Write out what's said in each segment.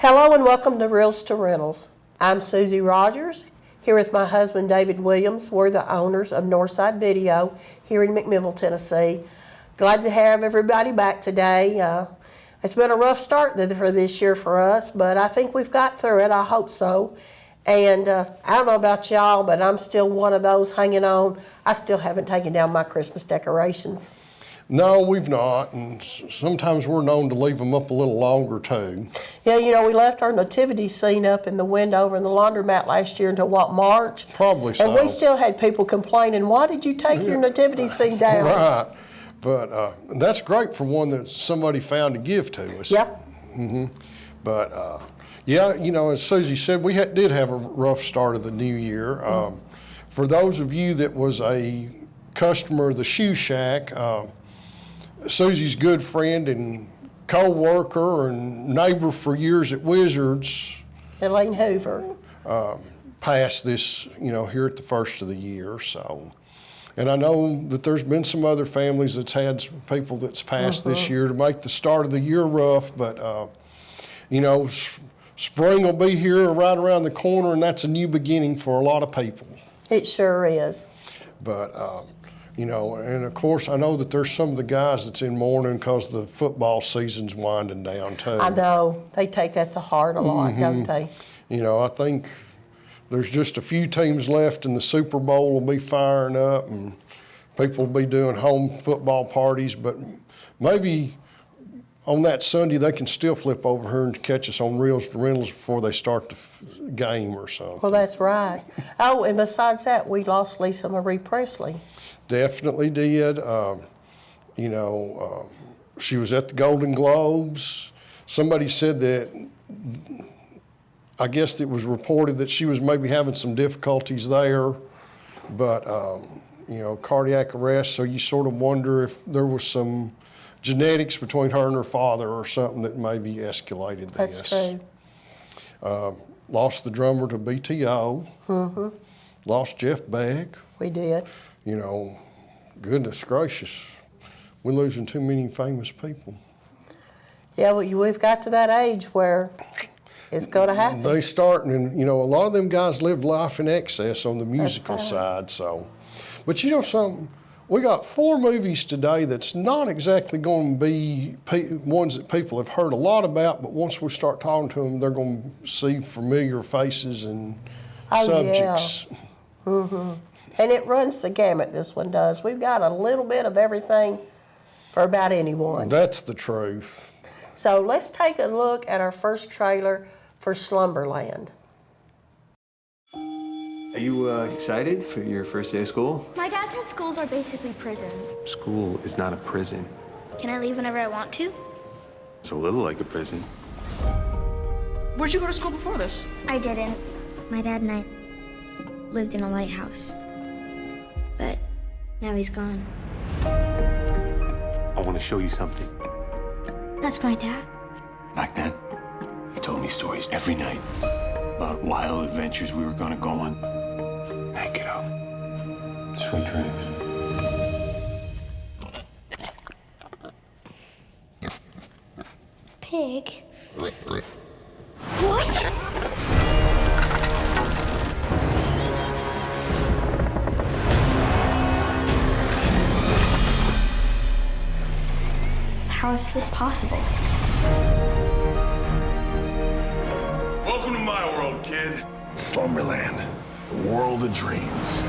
Hello and welcome to Reels to Rentals. I'm Susie Rogers, here with my husband David Williams. We're the owners of Northside Video here in McMinnville, Tennessee. Glad to have everybody back today. It's been a rough start for this year for us, but I think we've got through it. I hope so. And I don't know about y'all, but I'm still one of those hanging on. I still haven't taken down my Christmas decorations. No, we've not, and sometimes we're known to leave them up a little longer too. Yeah, you know, we left our nativity scene up in the window over in the laundromat last year until what, March? Probably so. And we still had people complaining, why did you take your nativity scene down? Right, but that's great for one that somebody found to give to us. Yep. But yeah, you know, as Susie said, we did have a rough start of the new year. For those of you that was a customer of the Shoe Shack, Susie's good friend and co-worker and neighbor for years at Wizards, Elaine Hoover, passed this, you know, here at the first of the year. So, and I know that there's been some other families that's had some people that's passed this year to make the start of the year rough. But you know, spring will be here right around the corner, and that's a new beginning for a lot of people. It sure is. But you know, and of course, I know that there's some of the guys that's in mourning because the football season's winding down too. I know. They take that to heart a lot, don't they? You know, I think there's just a few teams left and the Super Bowl will be firing up and people will be doing home football parties, but maybe on that Sunday they can still flip over here and catch us on Reels to Rentals before they start the game or something. Well, that's right. Oh, and besides that, we lost Lisa Marie Presley. Definitely did. You know, she was at the Golden Globes. Somebody said that, I guess it was reported that she was maybe having some difficulties there, but, you know, cardiac arrest, so you sort of wonder if there was some genetics between her and her father or something that maybe escalated this. That's true. Lost the drummer to BTO. Lost Jeff Beck. We did. You know, goodness gracious, we're losing too many famous people. Yeah, well, we've got to that age where it's going to happen. They starting, and you know, a lot of them guys lived life in excess on the musical side. So, but you know something, we got 4 movies today that's not exactly going to be ones that people have heard a lot about, but once we start talking to them, they're going to see familiar faces and subjects. Yeah. And it runs the gamut, this one does. We've got a little bit of everything for about anyone. That's the truth. So let's take a look at our first trailer for Slumberland. Are you excited for your first day of school? My dad said schools are basically prisons. School is not a prison. Can I leave whenever I want to? It's a little like a prison. Where'd you go to school before this? I didn't. My dad and I lived in a lighthouse. But now he's gone. I want to show you something. That's my dad. Back then, he told me stories every night about wild adventures we were gonna go on. Now get up. Sweet dreams. Pig? What? How is this possible? Welcome to my world, kid. Slumberland, a world of dreams.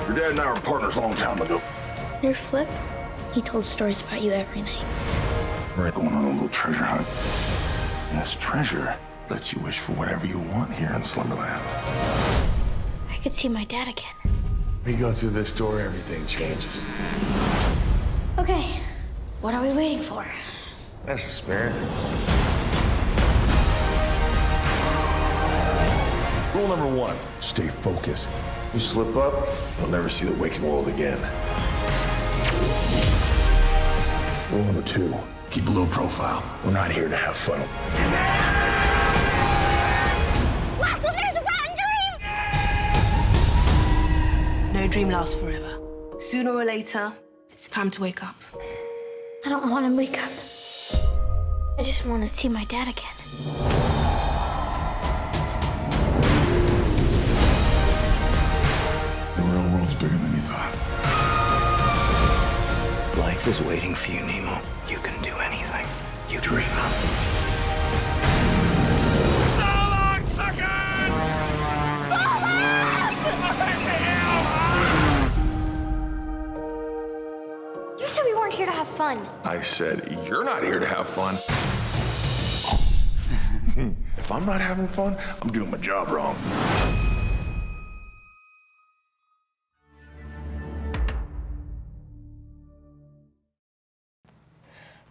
Your dad and I were partners a long time ago. Your Flip? He told stories about you every night. We're going on a little treasure hunt. And this treasure lets you wish for whatever you want here in Slumberland. I could see my dad again. We go through this door, everything changes. Okay, what are we waiting for? That's the spirit. Rule number 1, stay focused. You slip up, you'll never see the waking world again. Rule number 2, keep a low profile. We're not here to have fun. Last one, there's a rotten dream! No dream lasts forever. Sooner or later, it's time to wake up. I don't want to wake up. I just want to see my dad again. The real world's bigger than you thought. Life is waiting for you, Nemo. You can do anything you dream of. So long, sucker! You said we weren't here to have fun. I said, you're not here to have fun. If I'm not having fun, I'm doing my job wrong.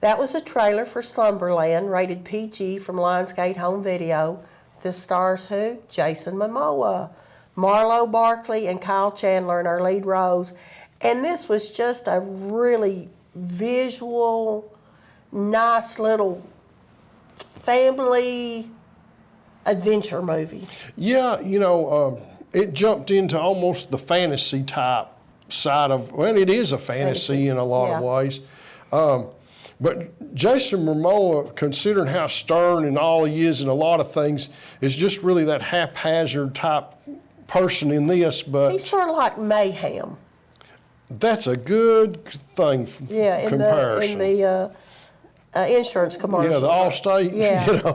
That was a trailer for Slumberland, rated PG from Lionsgate Home Video. This stars who? Jason Momoa, Marlo Barkley, and Kyle Chandler in our lead roles. And this was just a really visual, nice little family adventure movie. Yeah, it jumped into almost the fantasy type side of, well, it is a fantasy in a lot of ways. But Jason Momoa, considering how stern and all he is in a lot of things, is just really that haphazard type person in this. But He's sort of like Mayhem. that's a good thing Yeah, comparison. in the insurance commercial. Yeah, the Allstate, Yeah.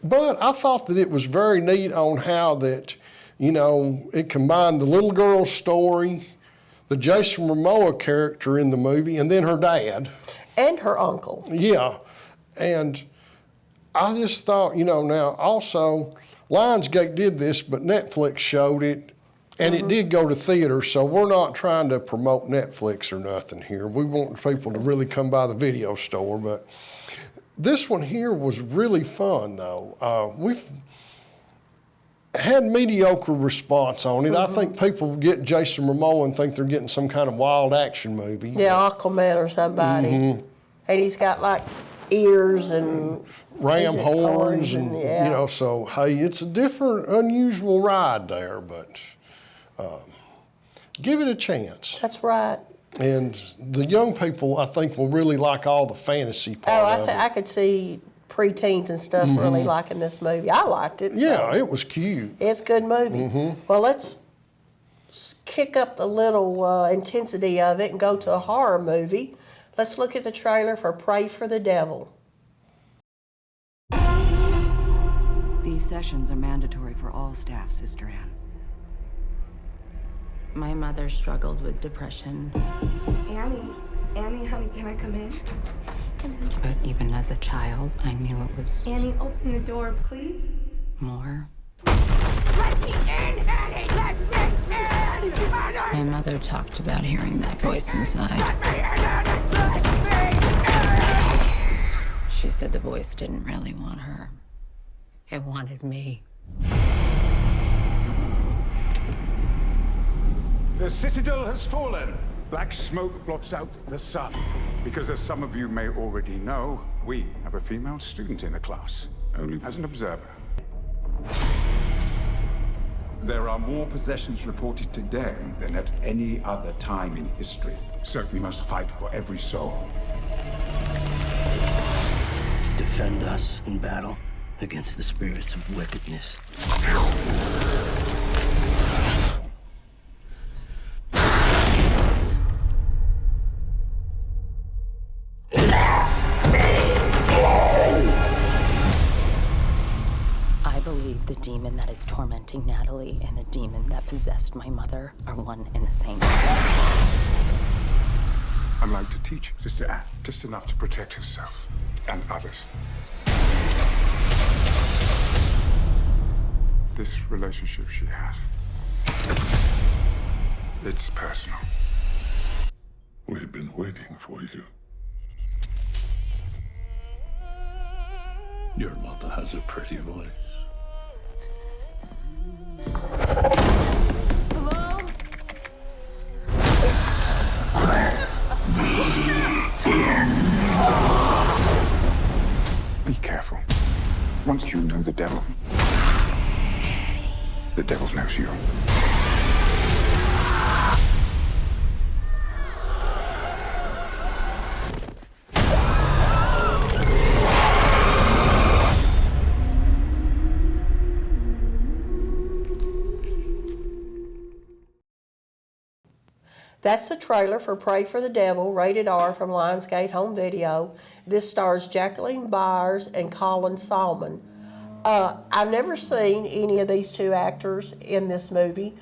But I thought that it was very neat on how that, it combined the little girl's story, the Jason Momoa character in the movie, and then her dad. And her uncle. Yeah, and I just thought, now also, Lionsgate did this, but Netflix showed it, and it did go to theaters, so we're not trying to promote Netflix or nothing here. We want people to really come by the video store, but this one here was really fun, though. We've had mediocre response on it. I think people get Jason Momoa and think they're getting some kind of wild action movie. Yeah, Aquaman or somebody. And he's got like ears and Ram is it horns and, yeah. so, hey, it's a different, unusual ride there, but give it a chance. That's right. And the young people, I think, will really like all the fantasy part of it. I could see preteens and stuff really liking this movie. I liked it. Yeah, so. it was cute. It's a good movie. Well, let's kick up the little intensity of it and go to a horror movie. Let's look at the trailer for Pray for the Devil. These sessions are mandatory for all staff, Sister Anne. My mother struggled with depression. Annie, honey, can I come in? But even as a child, I knew it was Annie, open the door, please. more. Let me in, Annie! Let me in! My mother talked about hearing that voice inside. She said the voice didn't really want her. It wanted me. The citadel has fallen. Black smoke blots out the sun. Because as some of you may already know, we have a female student in the class, only as an observer. There are more possessions reported today than at any other time in history. So we must fight for every soul. Defend us in battle against the spirits of wickedness. I believe the demon that is tormenting Natalie and the demon that possessed my mother are one and the same. I'd like to teach Sister Anne just enough to protect herself and others. This relationship she had, it's personal. We've been waiting for you. Your mother has a pretty voice. Hello? Be careful. Once you know the devil knows you. That's the trailer for Pray for the Devil, rated R, from Lionsgate Home Video. This stars Jacqueline Byers and Colin Salmon. I've never seen any of these two actors in this movie.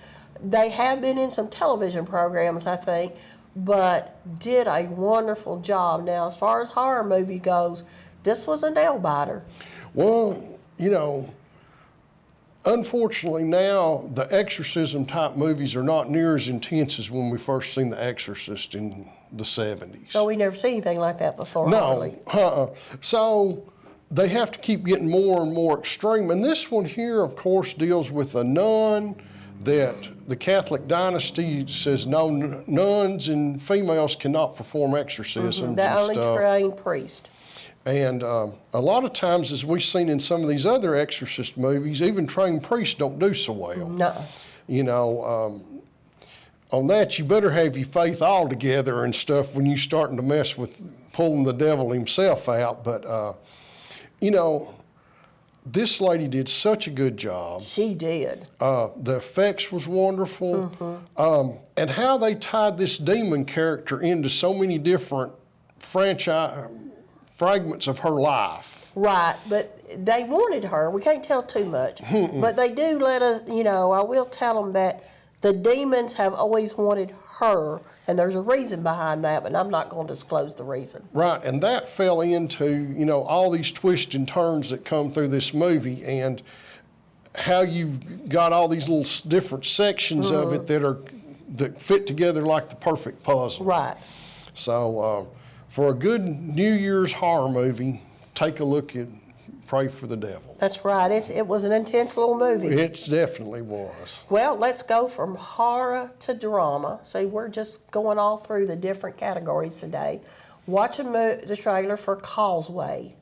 They have been in some television programs, I think, but did a wonderful job. Now, as far as horror movie goes, this was a nail-biter. Well, you know, unfortunately now, the exorcism type movies are not near as intense as when we first seen The Exorcist in the 70s. So we never seen anything like that before, No, hardly. So they have to keep getting more and more extreme. And this one here, of course, deals with a nun that the Catholic dynasty says no, nuns and females cannot perform exorcisms and The only stuff. trained priest. And a lot of times, as we've seen in some of these other exorcist movies, even trained priests don't do so well. No. You know, on that, you better have your faith all together and stuff when you're starting to mess with pulling the devil himself out. But, you know, this lady did such a good job. She did. The effects was wonderful. And how they tied this demon character into so many different fragments of her life. Right, but they wanted her. We can't tell too much. But they do let us, you know, I will tell them that the demons have always wanted her, and there's a reason behind that, but I'm not going to disclose the reason. Right, and that fell into, you know, all these twists and turns that come through this movie, and how you've got all these little different sections of it that fit together like the perfect puzzle. Right. So for a good New Year's horror movie, take a look at Pray for the Devil. That's right. It was an intense little movie. It definitely was. Well, let's go from horror to drama. See, we're just going all through the different categories today. Watch the trailer for Causeway.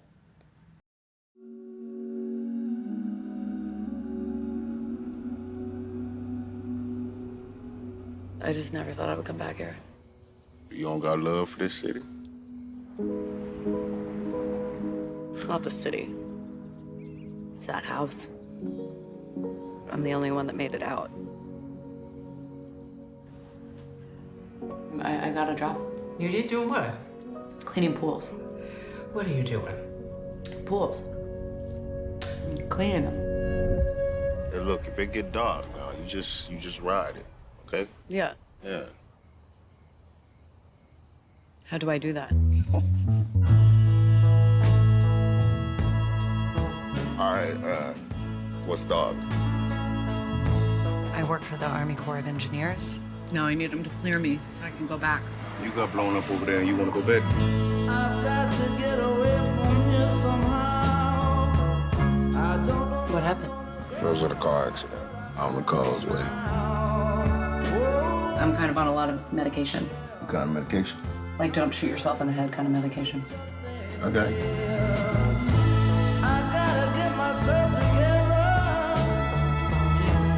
I just never thought I would come back here. You don't got love for this city? It's not the city. It's that house. I'm the only one that made it out. I got a job. You did doing what? Cleaning pools. What are you doing? Pools. Cleaning them. Hey, look, if it get dark now, you just ride it, okay? Yeah. Yeah. How do I do that? All right, what's dark? I work for the Army Corps of Engineers. Now I need them to clear me so I can go back. You got blown up over there and you want to go back? I've got to get away from here somehow. I don't know. What happened? There was a car accident on the Causeway. I'm kind of on a lot of medication. What kind of medication? Like don't shoot yourself in the head kind of medication. Okay. I gotta get myself together.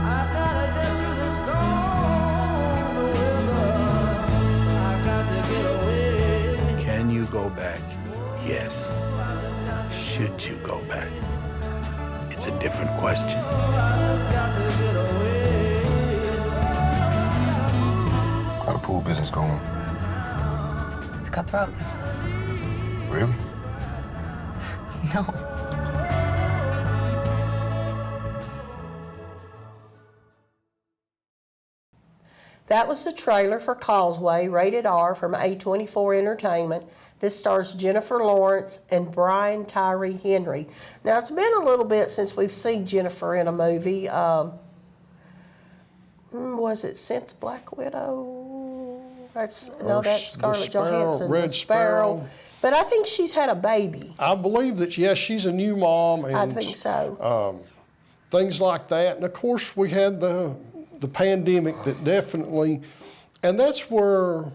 I gotta get through the storm, the weather. I got to get away. Can you go back? Yes. Should you go back? It's a different question. I got to get away. How the pool business going? It's cutthroat. Really? No. That was the trailer for Causeway, rated R, from A24 Entertainment. This stars Jennifer Lawrence and Brian Tyree Henry. Now, it's been a little bit since we've seen Jennifer in a movie. Was it since Black Widow? That's Scarlett Johansson. Red Sparrow. But I think she's had a baby. I believe that, yes, she's a new mom. And, I think so. Things like that. And of course, we had the pandemic that definitely, and that's where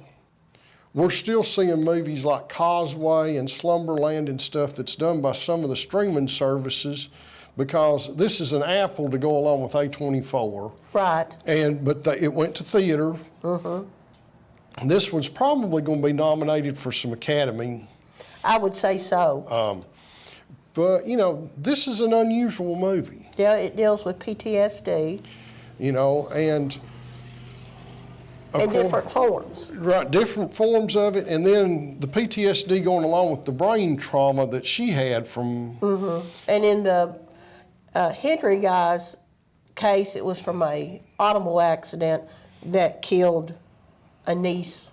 we're still seeing movies like Causeway and Slumberland and stuff that's done by some of the streaming services, because this is an apple to go along with A24. Right. But it went to theater. This one's probably going to be nominated for some Academy. I would say so. But, you know, this is an unusual movie. Yeah, it deals with PTSD. You know, and in different forms. Right, different forms of it, and then the PTSD going along with the brain trauma that she had from. And in the Henry guy's case, it was from a automobile accident that killed a niece.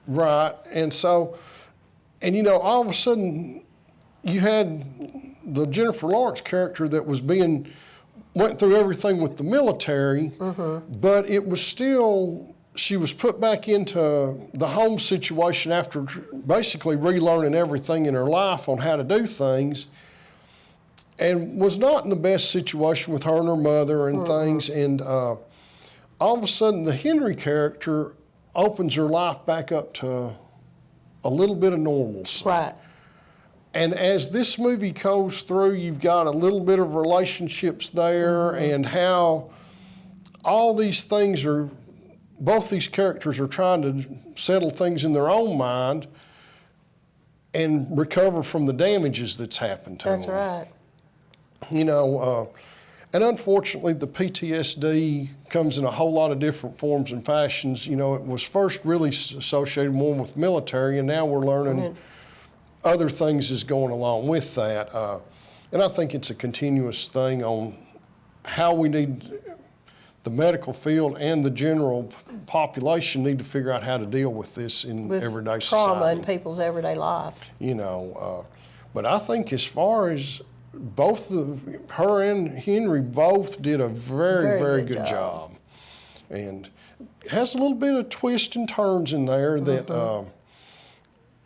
Right, and so, and you know, all of a sudden, you had the Jennifer Lawrence character that went through everything with the military, but it was still, she was put back into the home situation after basically relearning everything in her life on how to do things, and was not in the best situation with her and her mother and things, and all of a sudden the Henry character opens her life back up to a little bit of normalcy. Right. And as this movie goes through, you've got a little bit of relationships there and how all these things are, both these characters are trying to settle things in their own mind and recover from the damages that's happened to them. That's right. You know, and unfortunately the PTSD comes in a whole lot of different forms and fashions. You know, it was first really associated more with military, and now we're learning other things is going along with that. And I think it's a continuous thing on how we need, the medical field and the general population need to figure out how to deal with this in everyday society. Trauma in people's everyday life. You know, but I think as far as both her and Henry both did a very good job. And it has a little bit of twists and turns in there that,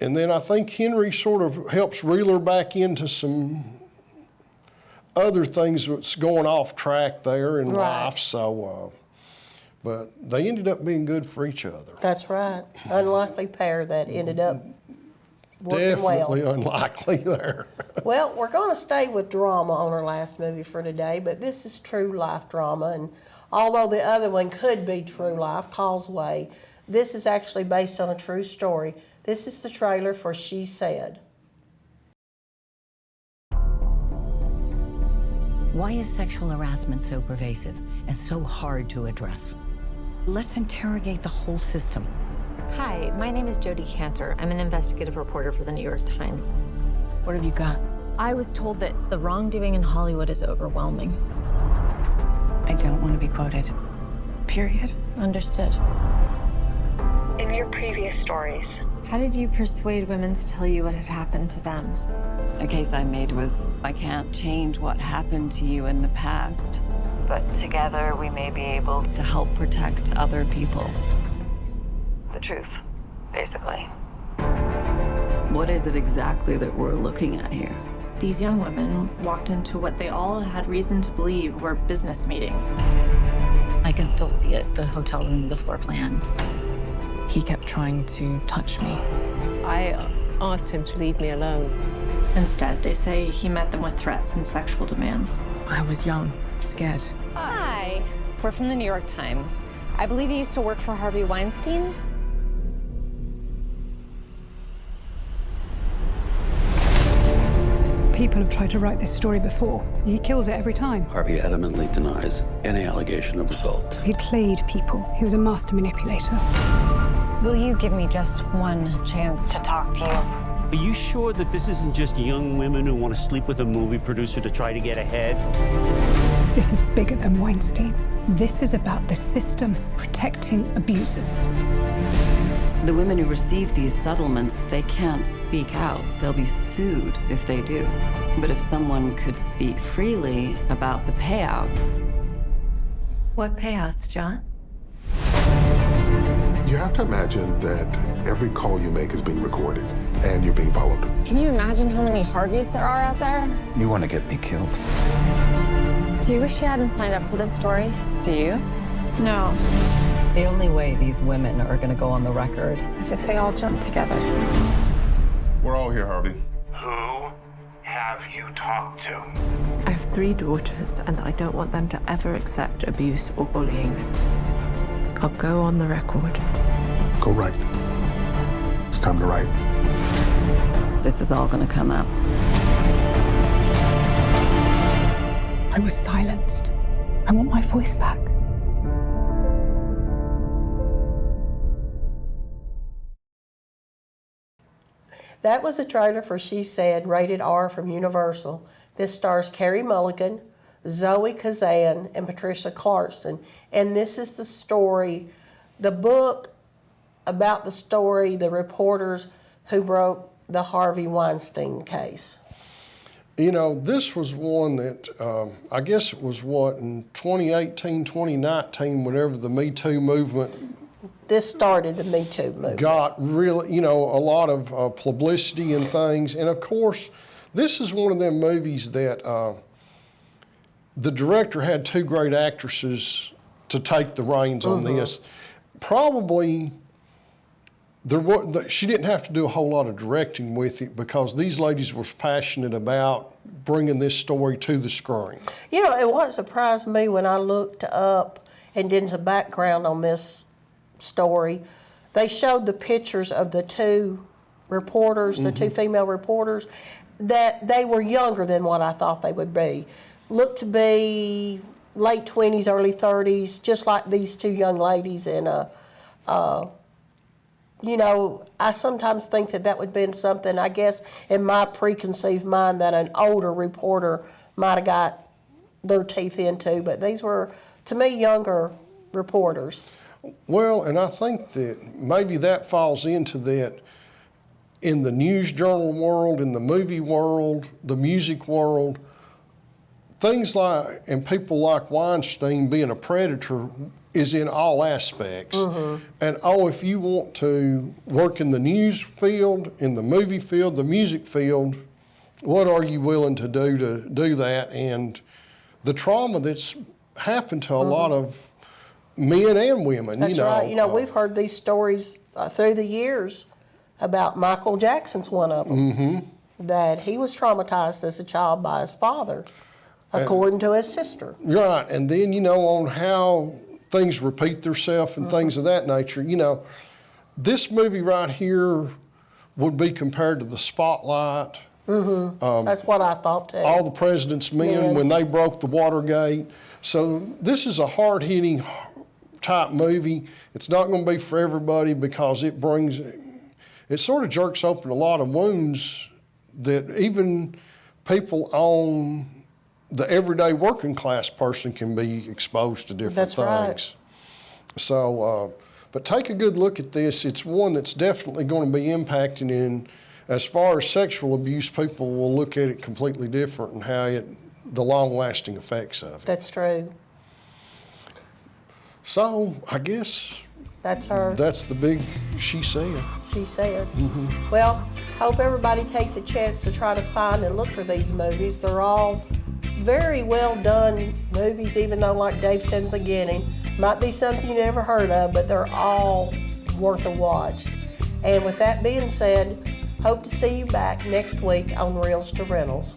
and then I think Henry sort of helps reel her back into some other things that's going off track there in life. So, but they ended up being good for each other. That's right. Unlikely pair that ended up working Definitely well. unlikely there. Well, we're going to stay with drama on our last movie for today, but this is true life drama. And although the other one could be true life, Causeway, this is actually based on a true story. This is the trailer for She Said. Why is sexual harassment so pervasive and so hard to address? Let's interrogate the whole system. Hi, my name is Jody Cantor. I'm an investigative reporter for the New York Times. What have you got? I was told that the wrongdoing in Hollywood is overwhelming. I don't want to be quoted. Period. Understood. In your previous stories, How did you persuade women to tell you what had happened to them? The case I made was, I can't change what happened to you in the past, but together we may be able to help protect other people. The truth, basically. What is it exactly that we're looking at here? These young women walked into what they all had reason to believe were business meetings. I can still see it, the hotel room, the floor plan. He kept trying to touch me. I asked him to leave me alone. Instead, they say he met them with threats and sexual demands. I was young, scared. Hi, we're from the New York Times. I believe you used to work for Harvey Weinstein? People have tried to write this story before. He kills it every time. Harvey adamantly denies any allegation of assault. He played people. He was a master manipulator. Will you give me just one chance to talk to you? Are you sure that this isn't just young women who want to sleep with a movie producer to try to get ahead? This is bigger than Weinstein. This is about the system protecting abusers. The women who receive these settlements, they can't speak out. They'll be sued if they do. But if someone could speak freely about the payouts... What payouts, John? You have to imagine that every call you make is being recorded and you're being followed. Can you imagine how many Harveys there are out there? You want to get me killed? Do you wish you hadn't signed up for this story? Do you? No. The only way these women are going to go on the record is if they all jump together. We're all here, Harvey. Who have you talked to? I have 3 daughters, and I don't want them to ever accept abuse or bullying. I'll go on the record. Go write. It's time to write. This is all going to come out. I was silenced. I want my voice back. That was a trailer for She Said, rated R from Universal. This stars Carey Mulligan, Zoe Kazan, and Patricia Clarkson. And this is the story, the book about the story, the reporters who broke the Harvey Weinstein case. You know, this was one that, I guess it was in 2018, 2019, whenever the Me Too movement This started the Me Too movement. got really, a lot of publicity and things. And of course, this is one of them movies that the director had two great actresses to take the reins on this. Probably, she didn't have to do a whole lot of directing with it because these ladies were passionate about bringing this story to the screen. You know, and what surprised me when I looked up and did some background on this story, they showed the pictures of the two reporters, the two female reporters, that they were younger than what I thought they would be. Looked to be late 20s, early 30s, just like these two young ladies. And, you know, I sometimes think that would have been something, I guess, in my preconceived mind that an older reporter might have got their teeth into. But these were, to me, younger reporters. Well, and I think that maybe that falls into that in the news journal world, in the movie world, the music world, things like, and people like Weinstein being a predator is in all aspects. And if you want to work in the news field, in the movie field, the music field, what are you willing to do that? And the trauma that's happened to a lot of men and women. That's right. You know, we've heard these stories through the years about Michael Jackson's one of them, that he was traumatized as a child by his father, according to his sister. Right, and then, on how things repeat themselves and things of that nature, this movie right here would be compared to The Spotlight. That's what I thought too. All the President's Men when they broke the Watergate. So this is a hard-hitting type movie. It's not going to be for everybody because it sort of jerks open a lot of wounds that even people on the everyday working class person can be exposed to different things. Right. So, but take a good look at this. It's one that's definitely going to be impacting in, as far as sexual abuse, people will look at it completely different and how the long-lasting effects of it. That's true. So, I guess that's her. That's the big She Said. She Said. Well, hope everybody takes a chance to try to find and look for these movies. They're all very well done movies, even though, like Dave said in the beginning, might be something you never heard of, but they're all worth a watch. And with that being said, hope to see you back next week on Reels to Rentals.